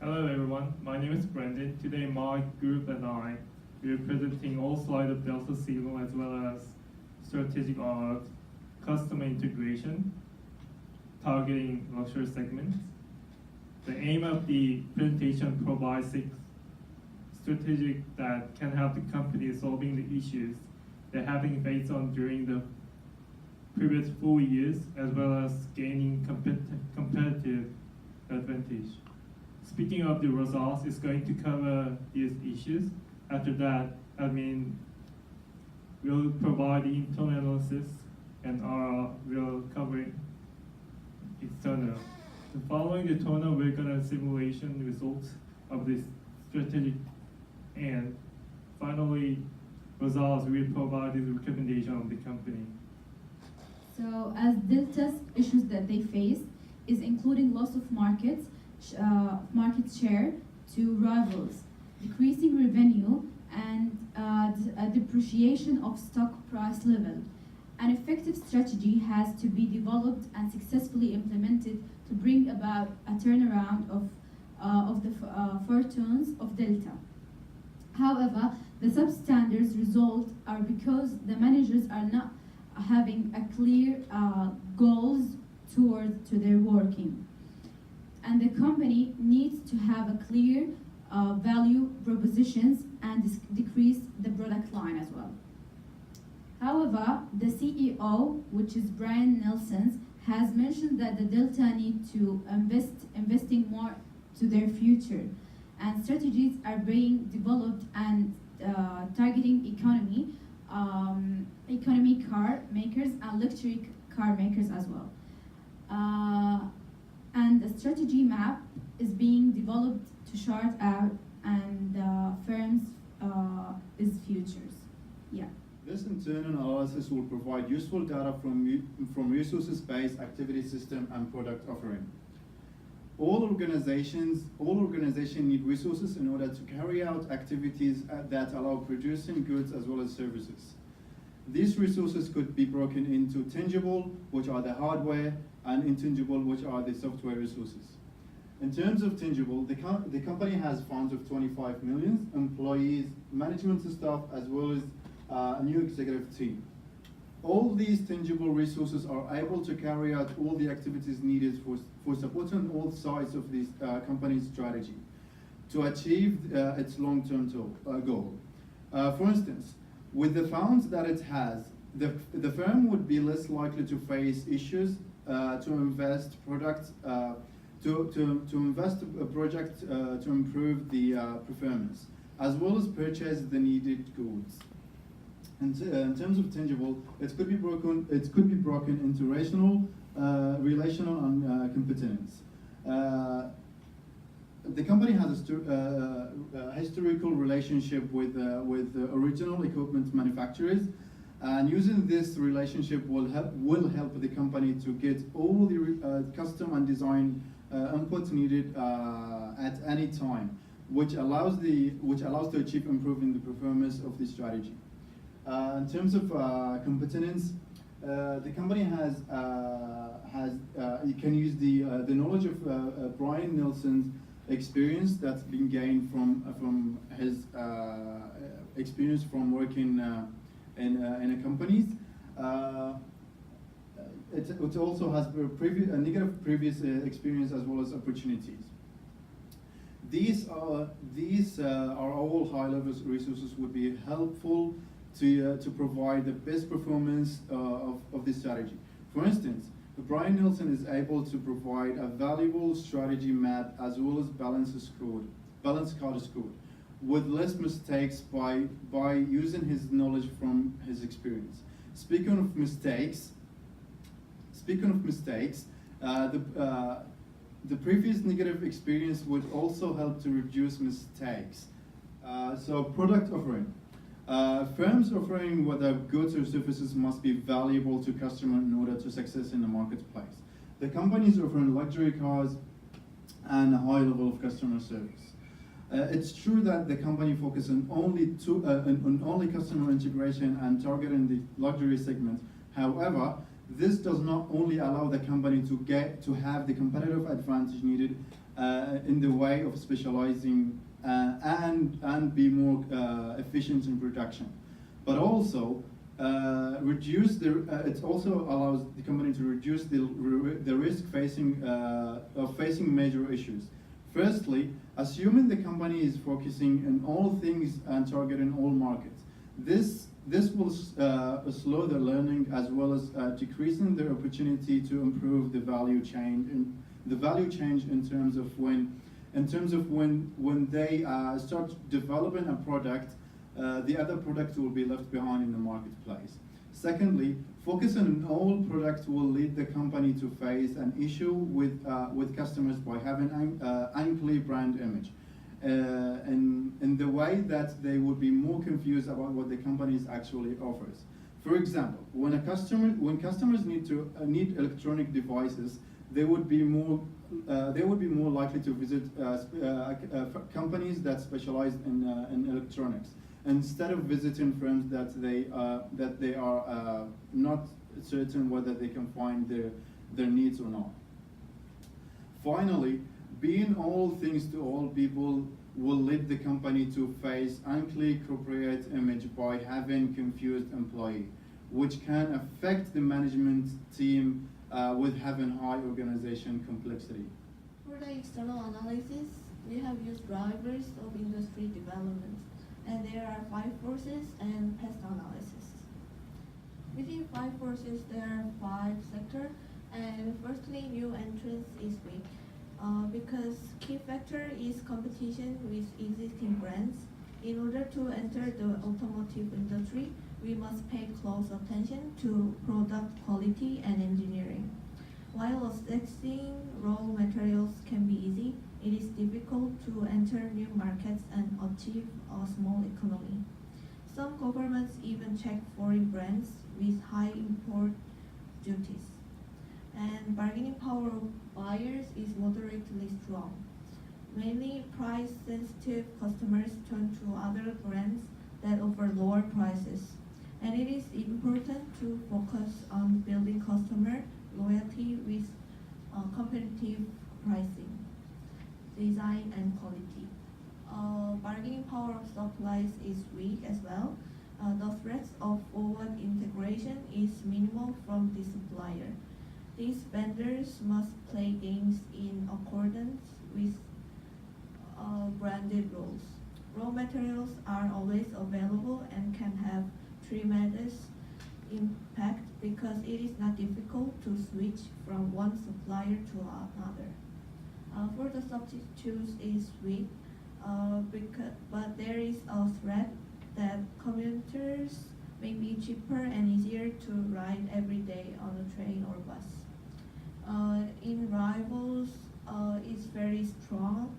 Hello everyone, my name is Brandon. Today my group and I will be presenting all slides of Delta Signal as well as strategic customer integration, targeting luxury segments. The aim of the presentation provides 6 strategic that can help the company solving the issues they're having faced on during the previous 4 years as well as gaining competitive advantage. Speaking of the results, it's going to cover these issues. After that, we'll provide the internal analysis and we'll cover external. So following the internal, we're gonna simulation results of this strategic, and finally, results will provide the recommendation of the company. So as Delta's issues that they face is including loss of market share to rivals, decreasing revenue, and depreciation of stock price level. An effective strategy has to be developed and successfully implemented to bring about a turnaround of the fortunes of Delta. However, the substandard results are because the managers are not having a clear goals to their working. And the company needs to have a clear value propositions and decrease the product line as well. However, the CEO, which is Brian Nelson, has mentioned that the Delta need to investing more to their future, and strategies are being developed and targeting economy car makers and luxury car makers as well. And the strategy map is being developed to chart out and firms is futures. Yeah. This internal analysis will provide useful data from resources-based activity system and product offering. All organizations need resources in order to carry out activities that allow producing goods as well as services. These resources could be broken into tangible, which are the hardware, and intangible, which are the software resources. In terms of tangible, the company has funds of 25 million, employees, management staff, as well as a new executive team. All these tangible resources are able to carry out all the activities needed for supporting all sides of this company's strategy to achieve its long-term goal. For instance, with the funds that it has, the firm would be less likely to face issues to invest products to invest a project to improve the performance, as well as purchase the needed goods. In terms of tangible, it could be broken into relational, and competence. The company has a historical relationship with original equipment manufacturers, and using this relationship will help the company to get all the custom and design inputs needed at any time, which allows to achieve improving the performance of the strategy. In terms of competence, the company you can use the knowledge of Brian Nelson's experience that's been gained from his experience from working in a companies. It also has a negative previous experience as well as opportunities. These are all high-level resources would be helpful to provide the best performance of this strategy. For instance, Brian Nelson is able to provide a valuable strategy map as well as balance card score with less mistakes by using his knowledge from his experience. Speaking of mistakes, the previous negative experience would also help to reduce mistakes. So product offering. Firms offering whether goods or services must be valuable to customers in order to success in the marketplace. The company is offering luxury cars and a high level of customer service. It's true that the company focuses on only customer integration and targeting the luxury segment. However, this does not only allow the company to have the competitive advantage needed in the way of specializing and be more efficient in production. But also, it also allows the company to reduce the risk of facing major issues. Firstly, assuming the company is focusing on all things and targeting all markets, this will slow the learning as well as decreasing their opportunity to improve the value chain. In terms of when they start developing a product, the other product will be left behind in the marketplace. Secondly, focusing on all products will lead the company to face an issue with customers by having unclear brand image. In the way that they would be more confused about what the company actually offers. For example, when customers need electronic devices, they would be more likely to visit companies that specialize in electronics, instead of visiting firms that they are not certain whether they can find their needs or not. Finally, being all things to all people will lead the company to face unclear corporate image by having confused employee, which can affect the management team with having high organization complexity. For the external analysis, we have used drivers of industry development, and there are 5 forces and past analysis. Within 5 forces, there are 5 sectors, and firstly, new entrance is weak. Because key factor is competition with existing brands. In order to enter the automotive industry, we must pay close attention to product quality and engineering. While accessing raw materials can be easy, it is difficult to enter new markets and achieve a small economy. Some governments even check foreign brands with high import duties. And bargaining power of buyers is moderately strong. Mainly price-sensitive customers turn to other brands that offer lower prices. And it is important to focus on building customer loyalty with competitive pricing, design, and quality. Bargaining power of suppliers is weak as well. The threats of forward integration is minimal from the supplier. These vendors must play games in accordance with branded rules. Raw materials are always available and can have tremendous impact because it is not difficult to switch from one supplier to another. For the substitutes is weak, but there is a threat that commuters may be cheaper and easier to ride every day on a train or bus. In rivals, it's very strong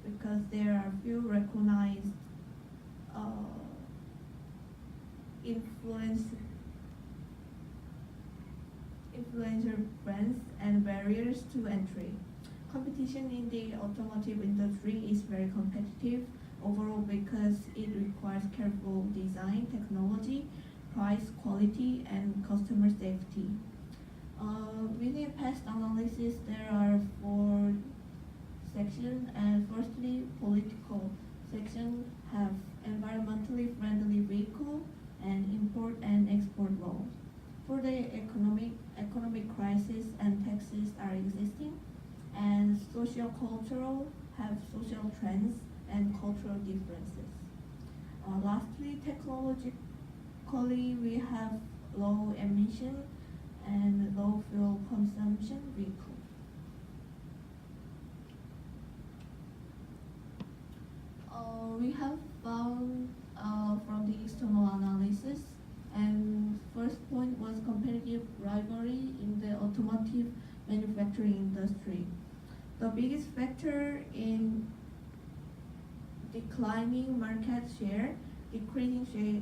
because there are few recognized influencer brands and barriers to entry. Competition in the automotive industry is very competitive overall because it requires careful design, technology, price, quality, and customer safety. Within past analysis, there are 4 sections, and firstly, political section have environmentally friendly vehicle and import and export law. For the economic crisis and taxes are existing, and socio-cultural have social trends and cultural differences. Lastly, technologically, we have low emission and low fuel consumption vehicle. We have found from the external analysis, and first point was competitive rivalry in the automotive manufacturing industry. The biggest factor in declining market share, decreasing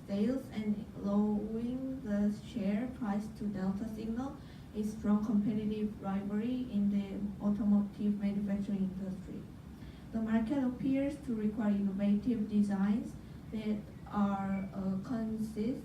sales, and lowering the share price to Delta Signal is strong competitive rivalry in the automotive manufacturing industry. The market appears to require innovative designs that are consistent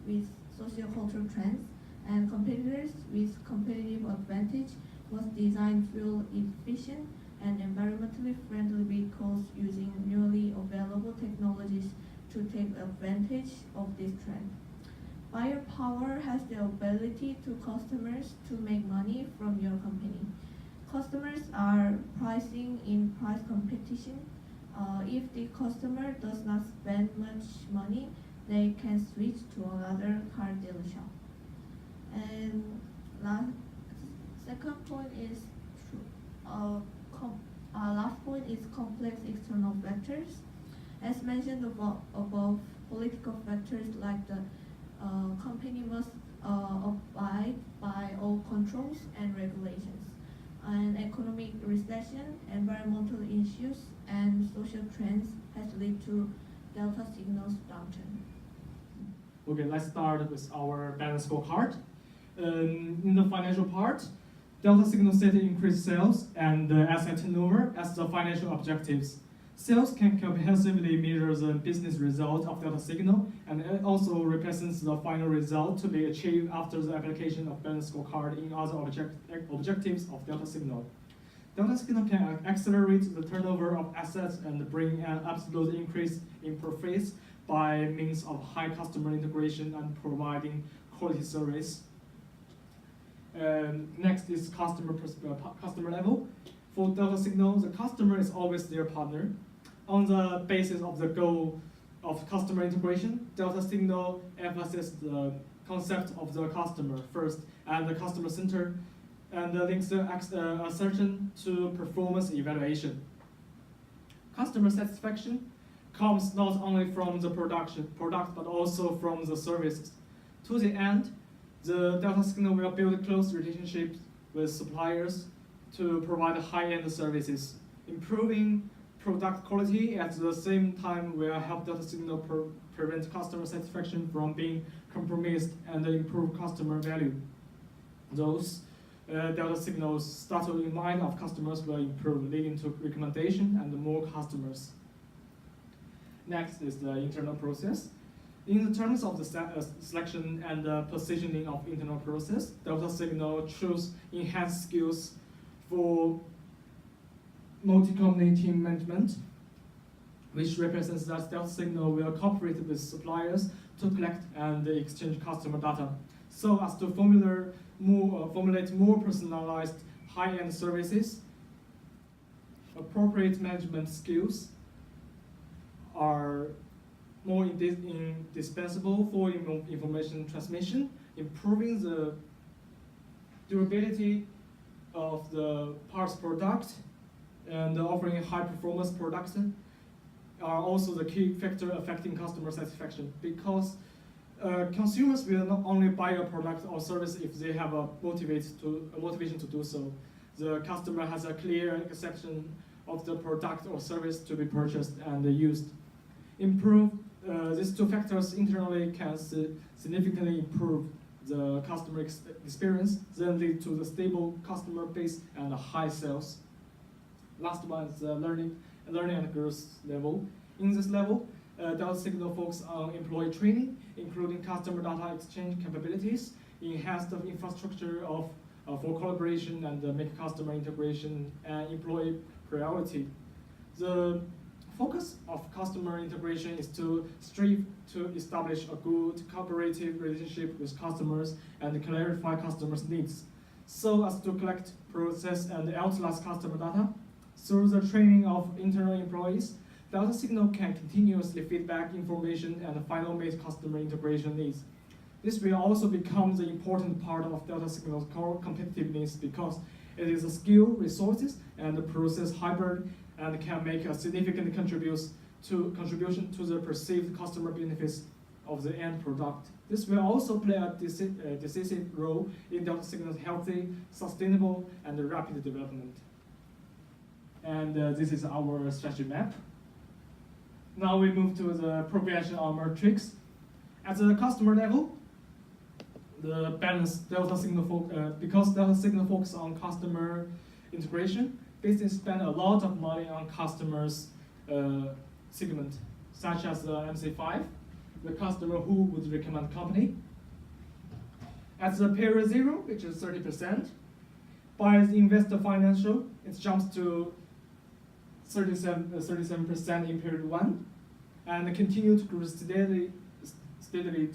with sociocultural trends and competitors with competitive advantage was design fuel-efficient and environmentally friendly vehicles using newly available technologies to take advantage of this trend. Buyer power has the ability to customers to make money from your company. Customers are pricing in price competition. If the customer does not spend much money, they can switch to another car dealership. And second point is last point is complex external factors. As mentioned above, political factors like the company must abide by all controls and regulations. And economic recession, environmental issues, and social trends has led to Delta Signal's downturn. Okay, let's start with our balance scorecard. In the financial part, Delta Signal set increased sales and asset turnover as the financial objectives. Sales can comprehensively measure the business result of Delta Signal, and it also represents the final result to be achieved after the application of balance scorecard in other objectives of Delta Signal. Delta Signal can accelerate the turnover of assets and bring an absolute increase in profits by means of high customer integration and providing quality service. Next is customer level. For Delta Signal, the customer is always their partner. On the basis of the goal of customer integration, Delta Signal emphasizes the concept of the customer first and the customer center, and links the assertion to performance evaluation. Customer satisfaction comes not only from the product, but also from the services. To the end, the Delta Signal will build close relationships with suppliers to provide high-end services. Improving product quality at the same time will help Delta Signal prevent customer satisfaction from being compromised and improve customer value. Those Delta Signal's status in mind of customers will improve, leading to recommendation and more customers. Next is the internal process. In the terms of the selection and positioning of internal process, Delta Signal chose enhanced skills for multi-company team management, which represents that Delta Signal will cooperate with suppliers to collect and exchange customer data, so as to formulate more personalized high-end services. Appropriate management skills are more indispensable for information transmission, improving the durability of the parts product, and offering high-performance products are also the key factor affecting customer satisfaction, because consumers will not only buy a product or service if they have a motivation to do so. The customer has a clear acceptance of the product or service to be purchased and used. These two factors internally can significantly improve the customer experience, then lead to the stable customer base and high sales. Last one is the learning and growth level. In this level, Delta Signal focus on employee training, including customer data exchange capabilities, enhance the infrastructure for collaboration and make customer integration an employee priority. The focus of customer integration is to strive to establish a good cooperative relationship with customers and clarify customers' needs, so as to collect, process, and outlast customer data. Through the training of internal employees, Delta Signal can continuously feedback information and finally meet customer integration needs. This will also become the important part of Delta Signal's core competitiveness, because it is a skill, resources, and process hybrid, and can make a significant contribution to the perceived customer benefits of the end product. This will also play a decisive role in Delta Signal's healthy, sustainable, and rapid development. And this is our strategy map. Now we move to the progression of metrics. At the customer level, the balance Delta Signal because Delta Signal focuses on customer integration, business spend a lot of money on customers segment, such as the MC5, the customer who would recommend company. At the period 0, which is 30%, by the investor financial, it jumps to 37% in period 1, and continue to grow steadily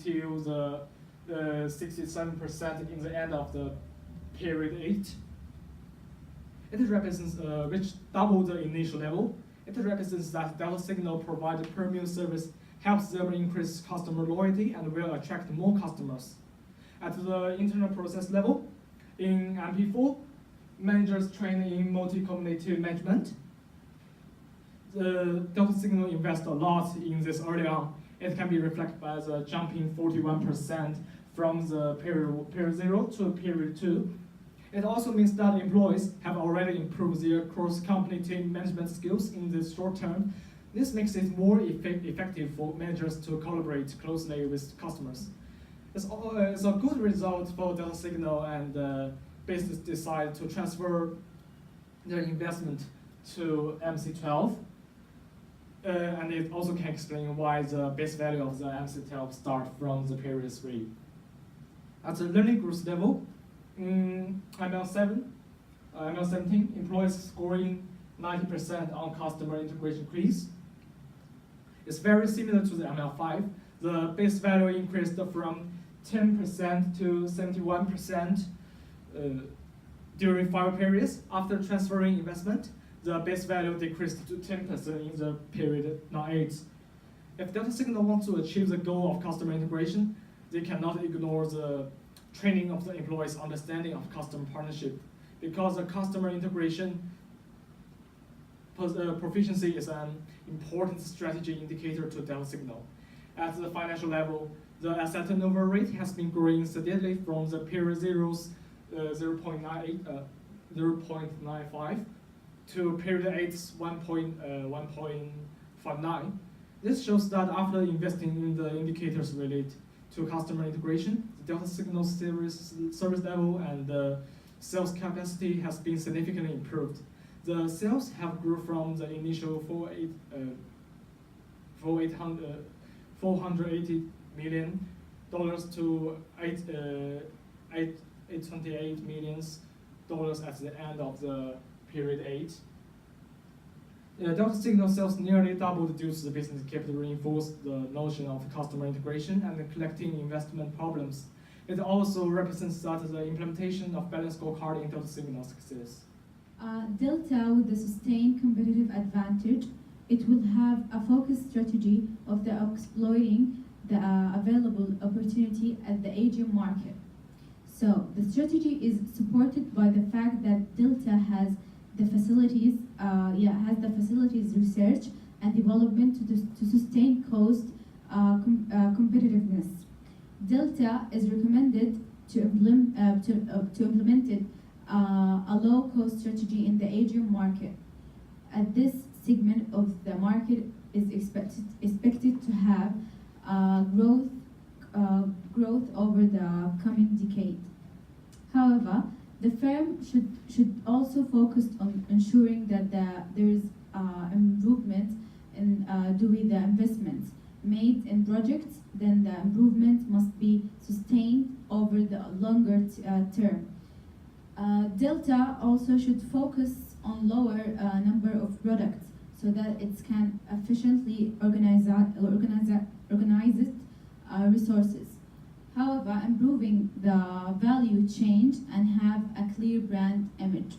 till the 67% in the end of the period 8. It represents which double the initial level. It represents that Delta Signal provided premium service helps them increase customer loyalty and will attract more customers. At the internal process level, in MP4, managers train in multi-community management. The Delta Signal invests a lot in this early on. It can be reflected by the jumping 41% from the period 0 to period 2. It also means that employees have already improved their cross-company team management skills in the short term. This makes it more effective for managers to collaborate closely with customers. It's a good result for Delta Signal, and business decide to transfer their investment to MC12. And it also can explain why the base value of the MC12 start from the period 3. At the learning groups level, ML17, employees scoring 90% on customer integration quiz. It's very similar to the ML5. The base value increased from 10% to 71% during 5 periods. After transferring investment, the base value decreased to 10% in the period 8. If Delta Signal wants to achieve the goal of customer integration, they cannot ignore the training of the employees' understanding of customer partnership, because the customer integration proficiency is an important strategy indicator to Delta Signal. At the financial level, the asset turnover rate has been growing steadily from the period 0's 0.95 to period 8's 1.59. This shows that after investing in the indicators related to customer integration, the Delta Signal service level and the sales capacity has been significantly improved. The sales have grown from the initial $480 million to $828 million at the end of the period 8. Delta Signal sales nearly doubled due to the business capital reinforce the notion of customer integration and collecting investment problems. It also represents that the implementation of balanced scorecard in Delta Signal success. Delta, with the sustained competitive advantage, it will have a focused strategy of exploiting the available opportunity at the Asian market. So the strategy is supported by the fact that Delta has the facilities, research and development to sustain cost competitiveness. Delta is recommended to implement a low-cost strategy in the Asian market. At this segment of the market is expected to have growth over the coming decade. However, the firm should also focus on ensuring that there is improvement in doing the investments made in projects. Then the improvement must be sustained over the longer term. Delta also should focus on lower number of products so that it can efficiently organize resources. However, improving the value chain and have a clear brand image.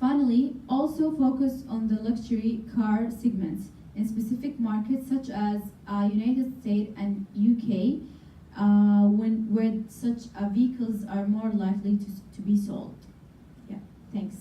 Finally, also focus on the luxury car segments in specific markets such as United States and UK, where such vehicles are more likely to be sold. Yeah, thanks.